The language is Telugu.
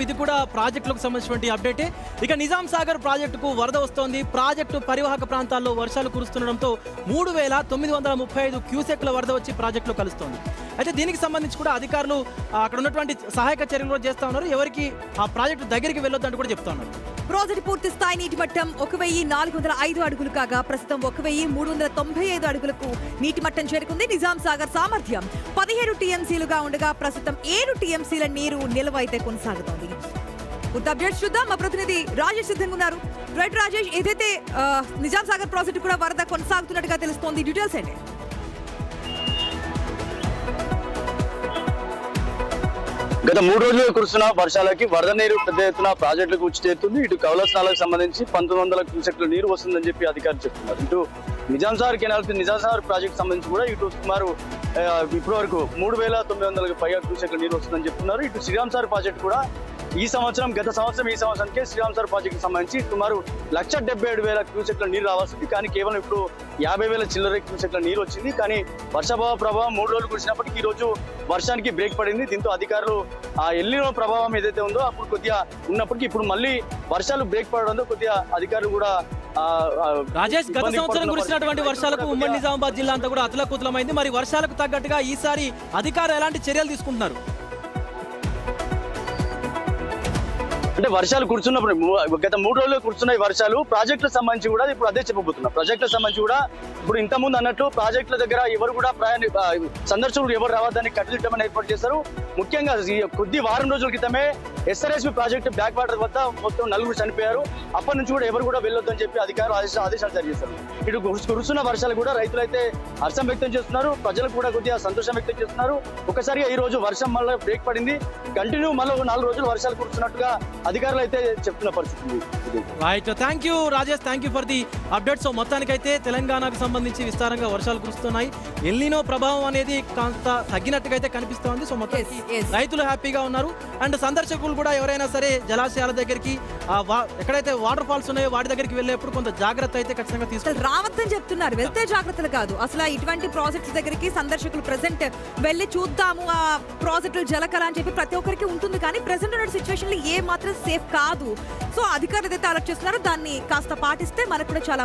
ఇది కూడా ప్రాజెక్టులకు సంబంధించినటువంటి అప్డేటే. ఇక నిజాం సాగర్ ప్రాజెక్టుకు వరద వస్తోంది. ప్రాజెక్టు పరివాహక ప్రాంతాల్లో వర్షాలు కురుస్తుండడంతో 3935 క్యూసెక్ల వరద వచ్చి ప్రాజెక్టులో కలుస్తోంది. అయితే దీనికి సంబంధించి కూడా అధికారులు అక్కడ ఉన్నటువంటి సహాయక చర్యలు కూడా చేస్తూ ఉన్నారు. ఎవరికి ఆ ప్రాజెక్టు దగ్గరికి వెళ్ళొద్దంటూ కూడా చెప్తా ఉన్నారు. ప్రాజెక్టు పూర్తి స్థాయి నీటి మట్టం 1405 అడుగులు కాగా ప్రస్తుతం 1395 అడుగులకు నీటి మట్టం చేరుకుంది. నిజాం సాగర్ సామర్థ్యం 17 టీఎంసీలుగా ఉండగా ప్రస్తుతం 7 టీఎంసీల నీరు నిల్వ అయితే కొనసాగుతోంది. పూర్తి అప్డేట్స్ చూద్దాం. మా ప్రతినిధి రాజేష్ సిద్ధంగా ఉన్నారు. రైట్ రాజేష్, ఏదైతే నిజాం సాగర్ ప్రాజెక్టు కూడా వరద కొనసాగుతున్నట్టుగా తెలుస్తోంది, డీటెయిల్స్ ఏంటి? గత 3 రోజులుగా కురుస్తున్న వర్షాలకి వరద నీరు పెద్ద ఎత్తున ప్రాజెక్టులకు వచ్చి చేరుతుంది. ఇటు కౌలస్నాలకు సంబంధించి 1900 క్యూసెక్ల నీరు వస్తుందని చెప్పి అధికారులు చెప్తున్నారు. ఇటు నిజాం సాగర్ కెనాల్ నిజాం సాగర్ ప్రాజెక్టు సంబంధించి కూడా ఇటు సుమారు ఇప్పటి వరకు 3900 పైగా క్యూసెక్ల నీరు వస్తుందని చెప్తున్నారు. ఇటు శ్రీరామ్ సాగర్ ప్రాజెక్టు కూడా ఈ సంవత్సరానికే శ్రీరామ్ సాగర్ ప్రాజెక్టుకు సంబంధించి సుమారు 1,77,000 క్యూసెక్ల నీరు రావాల్సింది. కానీ కేవలం ఇప్పుడు 50,000 చిల్లర క్యూసెక్ల నీరు వచ్చింది. కానీ వర్షాభావ ప్రభావం 3 రోజులు కురిసినప్పటికీ ఈ రోజు వర్షానికి బ్రేక్ పడింది. దీంతో అధికారులు ఆ ఎల్నినో ప్రభావం ఏదైతే ఉందో అప్పుడు కొద్దిగా ఉన్నప్పటికీ ఇప్పుడు మళ్ళీ వర్షాలు బ్రేక్ పడడంతో కొద్దిగా అధికారులు కూడా రాజేష్, గత సంవత్సరం కురిసినటువంటి వర్షాలకు ఉమ్మడి నిజామాబాద్ జిల్లా అంతా కూడా అతలకుతలమైంది. మరి వర్షాలకు తగ్గట్టుగా ఈసారి అధికారులు ఎలాంటి చర్యలు తీసుకుంటున్నారు? అంటే వర్షాలు కురుస్తున్నప్పుడు గత 3 రోజులు కురుస్తున్న వర్షాలు ప్రాజెక్టులకు సంబంధించి కూడా ఇప్పుడు అదే చెప్పబోతున్నారు. ప్రాజెక్టులకు సంబంధించి కూడా ఇప్పుడు ఇంతకుముందు అన్నట్టు ప్రాజెక్టుల దగ్గర ఎవరు కూడా సందర్శకులు ఎవరు రావద్దని కట్టుదిట్టమని ఏర్పాటు చేశారు. ముఖ్యంగా కొద్ది వారం రోజుల క్రితమే ఎస్ఆర్ఎస్పీ ప్రాజెక్టు బ్యాక్ వాటర్ వద్ద మొత్తం 4 చనిపోయారు. అప్పటి నుంచి కూడా ఎవరు కూడా వెళ్ళొద్దని చెప్పి అధికారులు ఆదేశాలు జారీ చేశారు. ఇటు కురుస్తున్న వర్షాలు కూడా రైతులైతే హర్షం వ్యక్తం చేస్తున్నారు, ప్రజలకు కూడా కొద్దిగా సంతోషం వ్యక్తం చేస్తున్నారు. ఒకసారిగా ఈ రోజు వర్షం మళ్ళీ బ్రేక్ పడింది. కంటిన్యూ మళ్ళీ 4 రోజులు వర్షాలు కురుస్తున్నట్టుగా అధికారులు అయితే చెప్తున్న పరిస్థితి. Right, thank you Rajesh, thank you for the update. So మొత్తానికైతే తెలంగాణకు సంబంధించి విస్తారంగా వర్షాలు కురుస్తున్నాయి. ఎల్నినో ప్రభావం అనేది కాస్త తగ్గినట్టుగా అయితే కనిపిస్తోంది. సో మొత్తానికి రైతులు హ్యాపీగా ఉన్నారు. అండ్ సందర్శకులు కూడా ఎవరైనా సరే జలాశయాల దగ్గరికి ఎక్కడైతే వాటర్ ఫాల్స్ ఉన్నాయో వాటి దగ్గరికి వెళ్ళేప్పుడు కొంత జాగ్రత్త అయితే ఖచ్చితంగా తీసుకుంటారు. రావద్దని చెప్తున్నారు, వెళ్తే జాగ్రత్తలు కాదు. అసలు ఇటువంటి ప్రాజెక్ట్స్ దగ్గరికి సందర్శకులు ప్రెసెంట్ వెళ్ళి చూద్దాము ఆ ప్రాజెక్టులు జలకళ అని చెప్పి ప్రతి ఒక్కరికి ఉంటుంది. కానీ ప్రెసెంట్ ఉన్న సిచ్యువేషన్ లో ఏ మాత్రం సేఫ్ కాదు. సో అధికారులు ఏదైతే అలర్ట్ చేస్తున్నారో దాన్ని కాస్త పాటిస్తే మనకు కూడా చాలా